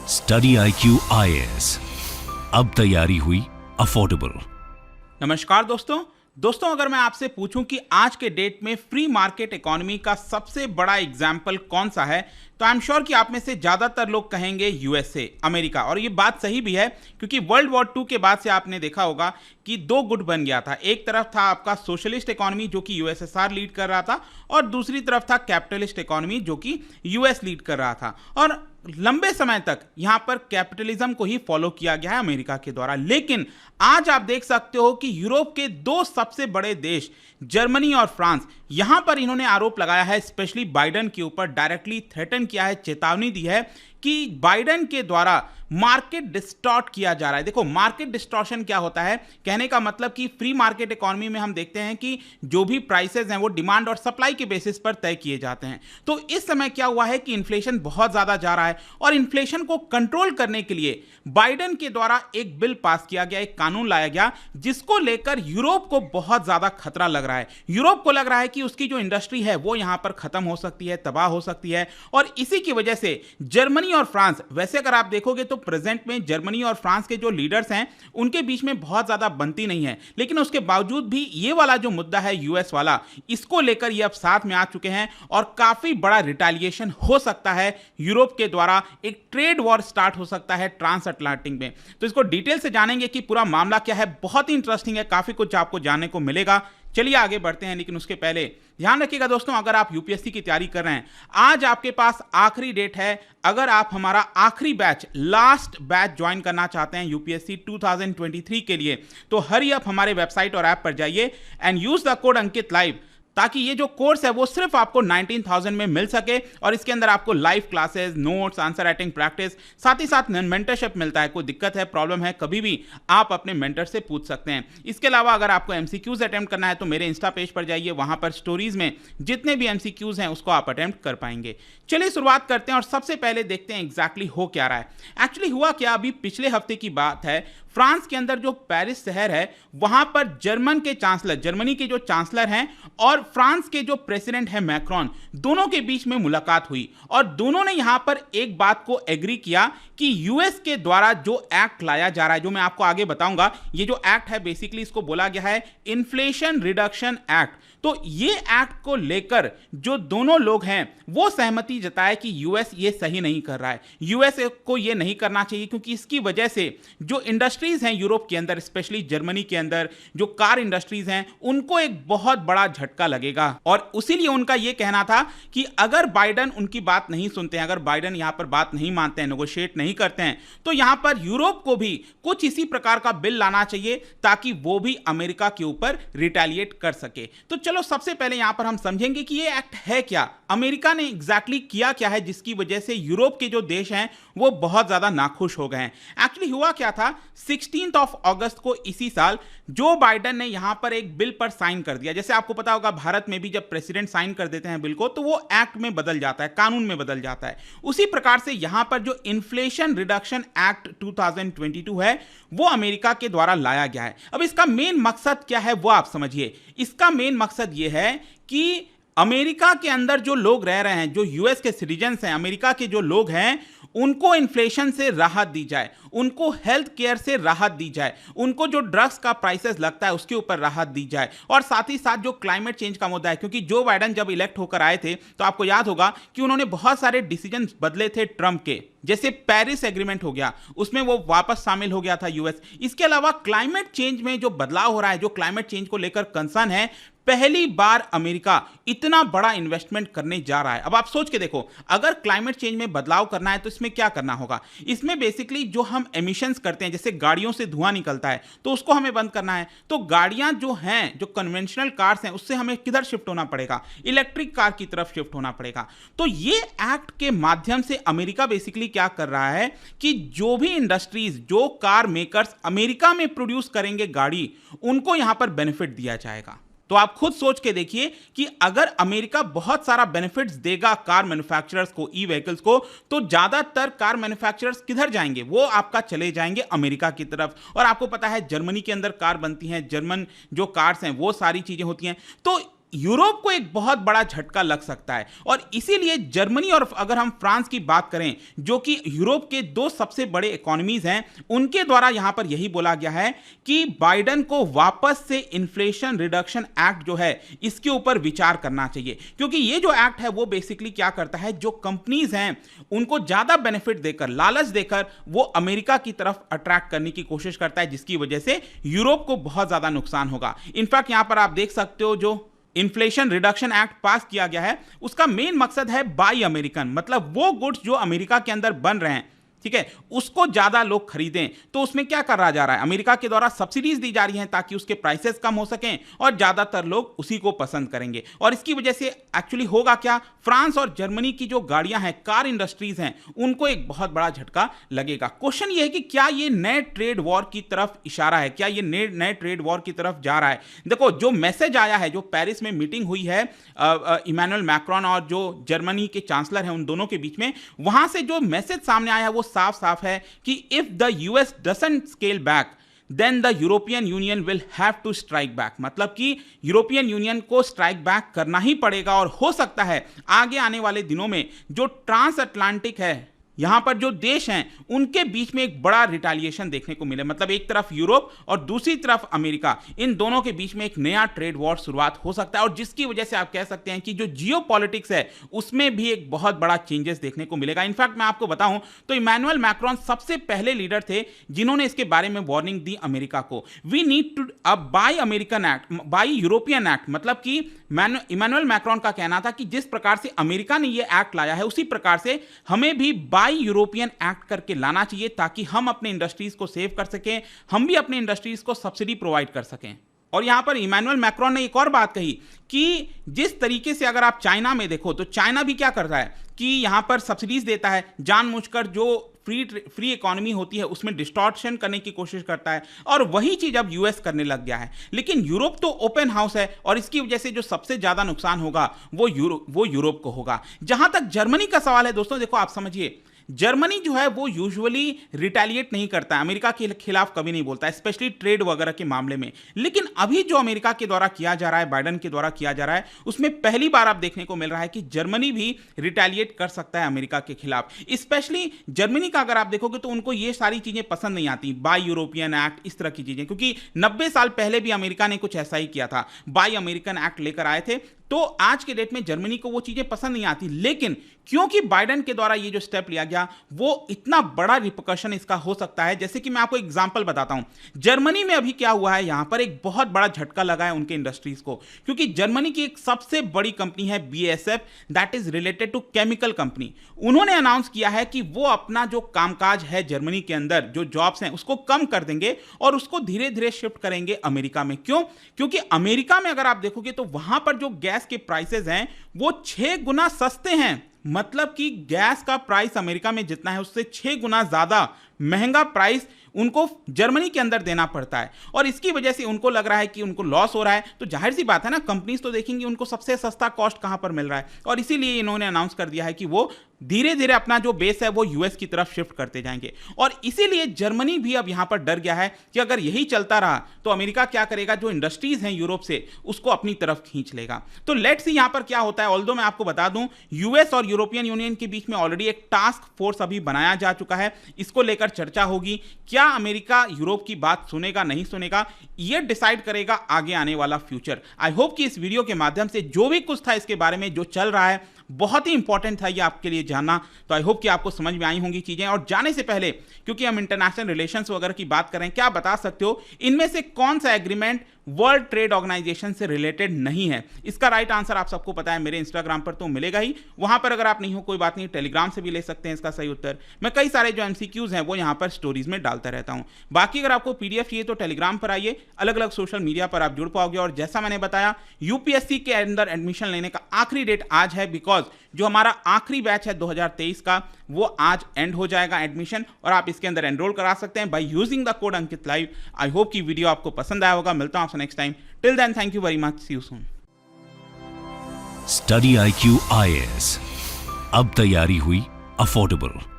Study IQ IAS, अब तैयारी हुई अफोर्डेबल। नमस्कार दोस्तों, अगर मैं आपसे पूछूं कि आज के डेट में फ्री मार्केट इकोनॉमी का सबसे बड़ा एग्जाम्पल कौन सा है, तो आई एम श्योर कि आप में से ज्यादातर लोग कहेंगे यूएसए, अमेरिका। और ये बात सही भी है, क्योंकि वर्ल्ड वॉर 2 के बाद से आपने देखा होगा कि दो गुट बन गया था। एक तरफ था आपका सोशलिस्ट इकोनॉमी जो कि यूएसएसआर लीड कर रहा था, और दूसरी तरफ था कैपिटलिस्ट इकोनॉमी जो कि यूएस लीड कर रहा था। और लंबे समय तक यहां पर कैपिटलिज्म को ही फॉलो किया गया है अमेरिका के द्वारा। लेकिन आज आप देख सकते हो कि यूरोप के दो सबसे बड़े देश जर्मनी और फ्रांस, यहां पर इन्होंने आरोप लगाया है, स्पेशली बाइडेन के ऊपर डायरेक्टली थ्रेटन किया है, चेतावनी दी है कि बाइडेन के द्वारा मार्केट डिस्टॉर्ट किया जा रहा है। देखो, मार्केट डिस्टॉर्शन क्या होता है, कहने का मतलब कि फ्री मार्केट इकोनॉमी में हम देखते हैं कि जो भी प्राइसेस हैं वो डिमांड और सप्लाई के बेसिस पर तय किए जाते हैं। तो इस समय क्या हुआ है कि इन्फ्लेशन बहुत ज्यादा जा रहा है, और इन्फ्लेशन को कंट्रोल करने के लिए बाइडेन के द्वारा एक बिल पास किया गया, एक कानून लाया गया, जिसको लेकर यूरोप को बहुत ज्यादा खतरा लग रहा है। यूरोप को लग रहा है कि उसकी जो इंडस्ट्री है वो यहां पर खत्म हो सकती है, तबाह हो सकती है। और इसी की वजह से जर्मनी और फ्रांस, वैसे अगर आप देखोगे तो प्रेजेंट में जर्मनी और फ्रांस के जो लीडर्स हैं उनके बीच में बहुत ज्यादा बनती नहीं है, लेकिन उसके बावजूद भी ये वाला जो मुद्दा है यूएस वाला, इसको लेकर ये अब साथ में आ चुके हैं, और काफी बड़ा रिटेलिएशन हो सकता है यूरोप के द्वारा। एक ट्रेड वॉर स्टार्ट हो सकता है ट्रांस अटलांटिक में। तो इसको डिटेल से जानेंगे कि पूरा मामला क्या है। बहुत ही इंटरेस्टिंग है, काफी कुछ आपको जानने को मिलेगा। चलिए आगे बढ़ते हैं, लेकिन उसके पहले ध्यान रखिएगा दोस्तों, अगर आप यूपीएससी की तैयारी कर रहे हैं, आज आपके पास आखिरी डेट है। अगर आप हमारा आखिरी बैच, लास्ट बैच ज्वाइन करना चाहते हैं यूपीएससी 2023 के लिए, तो हरी अप हमारे वेबसाइट और ऐप पर जाइए and use the code Ankit live, ताकि ये जो कोर्स है वो सिर्फ आपको 19,000 में मिल सके। और इसके अंदर आपको live classes, notes, answer writing practice, साथ ही साथ मेंटरशिप मिलता है। कोई दिक्कत है, प्रॉब्लम है, कभी भी आप अपने मेंटर से पूछ सकते हैं। इसके अलावा अगर आपको एमसीक्यूज अटेम्प्ट करना है तो मेरे इंस्टा पेज पर जाइए, वहां पर स्टोरीज में जितने भी एमसीक्यूज हैं उसको आप अटेम्प्ट कर पाएंगे। चलिए शुरुआत करते हैं, और सबसे पहले देखते हैं एग्जैक्टली हो क्या रहा है। एक्चुअली हुआ क्या, अभी पिछले हफ्ते की बात है, फ्रांस के अंदर जो पेरिस शहर है वहां पर जर्मनी के जो चांसलर हैं और फ्रांस के जो प्रेसिडेंट हैं मैक्रोन, दोनों के बीच में मुलाकात हुई, और दोनों ने यहां पर एक बात को एग्री किया कि यूएस के द्वारा जो एक्ट लाया जा रहा है, जो मैं आपको आगे बताऊंगा, ये जो एक्ट है बेसिकली इसको बोला गया है इन्फ्लेशन रिडक्शन एक्ट। तो ये एक्ट को लेकर जो दोनों लोग हैं वो सहमति जताए कि यूएस ये सही नहीं कर रहा है, यूएस को ये नहीं करना चाहिए, क्योंकि इसकी वजह से जो इंडस्ट्रीज हैं यूरोप के अंदर, स्पेशली जर्मनी के अंदर जो कार इंडस्ट्रीज हैं, उनको एक बहुत बड़ा झटका लगेगा। और उसीलिए उनका ये कहना था कि अगर बाइडेन उनकी बात नहीं सुनते हैं, अगर बाइडेन यहां पर बात नहीं मानते हैं, नेगोशिएट नहीं करते हैं, तो यहां पर यूरोप को भी कुछ इसी प्रकार का बिल लाना चाहिए, ताकि वो भी अमेरिका के ऊपर रिटेलिएट कर सके। तो चलो सबसे पहले यहां पर हम समझेंगे कि ये एक्ट है क्या, अमेरिका ने एग्जैक्टली किया क्या है, जिसकी वजह से यूरोप के जो देश हैं वो बहुत ज्यादा नाखुश हो गए हैं। एक्चुअली हुआ क्या था, 16 अगस्त को इसी साल जो बाइडेन ने यहां पर एक बिल पर साइन कर दिया। जैसे आपको पता होगा, भारत में भी जब प्रेसिडेंट साइन कर देते हैं बिल को, तो वो एक्ट में बदल जाता है, कानून में बदल जाता है। उसी प्रकार से यहां पर जो इन्फ्लेशन रिडक्शन एक्ट 2022 है वो अमेरिका के द्वारा लाया गया है। अब इसका मेन मकसद क्या है वो आप समझिए। इसका मेन मकसद ये है कि अमेरिका के अंदर जो लोग रह रहे हैं, जो यूएस के सिटीजन्स हैं, अमेरिका के जो लोग हैं, उनको इन्फ्लेशन से राहत दी जाए, उनको हेल्थ केयर से राहत दी जाए, उनको जो ड्रग्स का प्राइसेस लगता है उसके ऊपर राहत दी जाए, और साथ ही साथ जो क्लाइमेट चेंज का मुद्दा है, क्योंकि जो बाइडेन जब इलेक्ट होकर आए थे तो आपको याद होगा कि उन्होंने बहुत सारे डिसीजन बदले थे ट्रंप के, जैसे पेरिस एग्रीमेंट हो गया, उसमें वो वापस शामिल हो गया था यूएस। इसके अलावा क्लाइमेट चेंज में जो बदलाव हो रहा है, जो क्लाइमेट चेंज को लेकर कंसर्न है, पहली बार अमेरिका इतना बड़ा इन्वेस्टमेंट करने जा रहा है। अब आप सोच के देखो, अगर क्लाइमेट चेंज में बदलाव करना है तो इसमें क्या करना होगा। इसमें बेसिकली जो हम एमिशंस करते हैं, जैसे गाड़ियों से धुआं निकलता है, तो उसको हमें बंद करना है। तो गाड़ियां जो हैं, जो कन्वेंशनल कार्स हैं, उससे हमें किधर शिफ्ट होना पड़ेगा, इलेक्ट्रिक कार की तरफ शिफ्ट होना पड़ेगा। तो ये एक्ट के माध्यम से अमेरिका बेसिकली क्या कर रहा है कि जो भी इंडस्ट्रीज, जो कार मेकर्स अमेरिका में प्रोड्यूस करेंगे गाड़ी, उनको यहां पर बेनिफिट दिया जाएगा। तो आप खुद सोच के देखिए कि अगर अमेरिका बहुत सारा बेनिफिट्स देगा कार मैन्युफैक्चरर्स को, ई व्हीकल्स को, तो ज्यादातर कार मैन्युफैक्चरर्स किधर जाएंगे, वो आपका चले जाएंगे अमेरिका की तरफ। और आपको पता है जर्मनी के अंदर कार बनती हैं, जर्मन जो कार्स हैं वो सारी चीजें होती हैं। तो यूरोप को एक बहुत बड़ा झटका लग सकता है और इसीलिए जर्मनी और अगर हम फ्रांस की बात करें जो कि यूरोप के दो सबसे बड़े इकोनॉमीज हैं, उनके द्वारा यहां पर यही बोला गया है कि बाइडेन को वापस से इन्फ्लेशन रिडक्शन एक्ट जो है इसके ऊपर विचार करना चाहिए, क्योंकि ये जो एक्ट है वो बेसिकली क्या करता है, जो कंपनीज हैं उनको ज्यादा बेनिफिट देकर, लालच देकर वो अमेरिका की तरफ अट्रैक्ट करने की कोशिश करता है, जिसकी वजह से यूरोप को बहुत ज्यादा नुकसान होगा। इनफैक्ट यहां पर आप देख सकते हो जो इन्फ्लेशन रिडक्शन एक्ट पास किया गया है उसका मेन मकसद है बाई अमेरिकन, मतलब वो गुड्स जो अमेरिका के अंदर बन रहे हैं, ठीक है, उसको ज्यादा लोग खरीदें। तो उसमें क्या करा जा रहा है, अमेरिका के द्वारा सब्सिडीज दी जा रही हैं ताकि उसके प्राइसेस कम हो सकें और ज्यादातर लोग उसी को पसंद करेंगे। और इसकी वजह से एक्चुअली होगा क्या, फ्रांस और जर्मनी की जो गाड़ियां हैं, कार इंडस्ट्रीज हैं, उनको एक बहुत बड़ा झटका लगेगा। क्वेश्चन ये है कि क्या ये नए ट्रेड वॉर की तरफ इशारा है, क्या ये नए ट्रेड वॉर की तरफ जा रहा है। देखो जो मैसेज आया है, जो पेरिस में मीटिंग हुई है इमैनुअल मैक्रोन और जो जर्मनी के चांसलर हैं उन दोनों के बीच में, वहां से जो मैसेज सामने आया है वो साफ साफ है कि if the US doesn't scale back then the European Union will have to strike back, मतलब कि यूरोपियन यूनियन को स्ट्राइक बैक करना ही पड़ेगा और हो सकता है आगे आने वाले दिनों में जो ट्रांस अटलांटिक है, यहां पर जो देश हैं उनके बीच में एक बड़ा रिटेलिएशन देखने को मिले, मतलब एक तरफ यूरोप और दूसरी तरफ अमेरिका, इन दोनों के बीच में एक नया ट्रेड वॉर शुरुआत हो सकता है और जिसकी वजह से आप कह सकते हैं कि जो जियोपॉलिटिक्स है उसमें भी एक बहुत बड़ा चेंजेस देखने को मिलेगा। इनफैक्ट मैं आपको बताऊं तो इमैनुअल मैक्रोन सबसे पहले लीडर थे जिन्होंने इसके बारे में वार्निंग दी अमेरिका को, we need to buy American act, buy European act, मतलब कि इमैनुअल मैक्रोन का कहना था कि जिस प्रकार से अमेरिका ने यह एक्ट लाया है उसी प्रकार से हमें भी बाई यूरोपियन एक्ट करके लाना चाहिए ताकि हम अपने इंडस्ट्रीज को सेव कर सकें, हम भी अपने इंडस्ट्रीज को सब्सिडी प्रोवाइड कर सकें। और यहां पर इमैनुअल मैक्रोन ने एक और बात कही कि जिस तरीके से अगर आप चाइना में देखो तो चाइना भी क्या करता है कि यहां पर सब्सिडीज देता है, जानबूझकर जो फ्री इकोनॉमी होती है उसमें डिस्टॉर्शन करने की कोशिश करता है और वही चीज अब यूएस करने लग गया है। लेकिन यूरोप तो ओपन हाउस है और इसकी वजह से जो सबसे ज्यादा नुकसान होगा वो यूरोप को होगा। जहां तक जर्मनी का सवाल है दोस्तों, देखो आप समझिए, जर्मनी जो है वो यूजुअली रिटेलिएट नहीं करता है, अमेरिका के खिलाफ कभी नहीं बोलता है, स्पेशली ट्रेड वगैरह के मामले में। लेकिन अभी जो अमेरिका के द्वारा किया जा रहा है, बाइडेन के द्वारा किया जा रहा है, उसमें पहली बार आप देखने को मिल रहा है कि जर्मनी भी रिटेलिएट कर सकता है अमेरिका के खिलाफ। स्पेशली जर्मनी का अगर आप देखोगे तो उनको ये सारी चीजें पसंद नहीं आती, बाई यूरोपियन एक्ट, इस तरह की चीजें, क्योंकि 90 साल पहले भी अमेरिका ने कुछ ऐसा ही किया था, बाई अमेरिकन एक्ट लेकर आए थे। तो आज के डेट में जर्मनी को वो चीजें पसंद नहीं आती, लेकिन क्योंकि बाइडेन के द्वारा ये जो स्टेप लिया गया वो इतना बड़ा रिपरकशन इसका हो सकता है। जैसे कि मैं आपको एग्जांपल बताता हूं, जर्मनी में अभी क्या हुआ है, यहां पर एक बहुत बड़ा झटका लगा है उनके इंडस्ट्रीज को, क्योंकि जर्मनी की एक सबसे बड़ी कंपनी है BASF, that is related to chemical company. उन्होंने अनाउंस किया है कि वो अपना जो कामकाज है जर्मनी के अंदर, जो जॉब्स हैं उसको कम कर देंगे और उसको धीरे धीरे शिफ्ट करेंगे अमेरिका में। क्यों? क्योंकि अमेरिका में अगर आप देखोगे तो वहां पर जो गैस के प्राइसेस हैं वो 6 गुना सस्ते हैं, मतलब कि गैस का प्राइस अमेरिका में जितना है उससे 6 गुना ज्यादा महंगा प्राइस उनको जर्मनी के अंदर देना पड़ता है और इसकी वजह से उनको लग रहा है कि उनको लॉस हो रहा है। तो जाहिर सी बात है ना, कंपनीज तो देखेंगी उनको सबसे सस्ता कॉस्ट कहां पर मिल रहा है और इसीलिए इन्होंने अनाउंस कर दिया है कि वो धीरे धीरे अपना जो बेस है वो यूएस की तरफ शिफ्ट करते जाएंगे। और इसीलिए जर्मनी भी अब यहां पर डर गया है कि अगर यही चलता रहा तो अमेरिका क्या करेगा, जो इंडस्ट्रीज हैं यूरोप से उसको अपनी तरफ खींच लेगा। तो लेट्स सी यहां पर क्या होता है। ऑल्दो मैं आपको बता दूं, यूएस और यूरोपियन यूनियन के बीच में ऑलरेडी एक टास्क फोर्स अभी बनाया जा चुका है, इसको लेकर चर्चा होगी। क्या अमेरिका यूरोप की बात सुनेगा नहीं सुनेगा, यह डिसाइड करेगा आगे आने वाला फ्यूचर। आई होप कि इस वीडियो के माध्यम से जो भी कुछ था इसके बारे में जो चल रहा है बहुत ही इंपॉर्टेंट था ये आपके लिए जानना। तो आई होप कि आपको समझ में आई होंगी चीजें। और जाने से पहले, क्योंकि हम इंटरनेशनल रिलेशंस वगैरह की बात करें, क्या बता सकते हो इनमें से कौन सा एग्रीमेंट वर्ल्ड ट्रेड ऑर्गेनाइजेशन से रिलेटेड नहीं है? इसका राइट आंसर आप सबको पता है, मेरे इंस्टाग्राम पर तो मिलेगा ही, वहां पर अगर आप नहीं हो कोई बात नहीं, टेलीग्राम से भी ले सकते हैं इसका सही उत्तर। मैं कई सारे जो MCQs हैं वो यहां पर स्टोरीज में डालता रहता हूं। बाकी अगर आपको PDF चाहिए तो टेलीग्राम पर आइए, अलग अलग सोशल मीडिया पर आप जुड़ पाओगे। और जैसा मैंने बताया, UPSC के अंदर एडमिशन लेने का आखिरी डेट आज है, बिकॉज जो हमारा आखिरी बैच है 2023 का वो आज एंड हो जाएगा एडमिशन, और आप इसके अंदर एनरोल करा सकते हैं by using the code Ankit live. I hope कि वीडियो आपको पसंद आया होगा। मिलता हूं आपसे next time. Till then, thank you very much, see you soon. Study IQ IAS, अब तैयारी हुई अफोर्डेबल।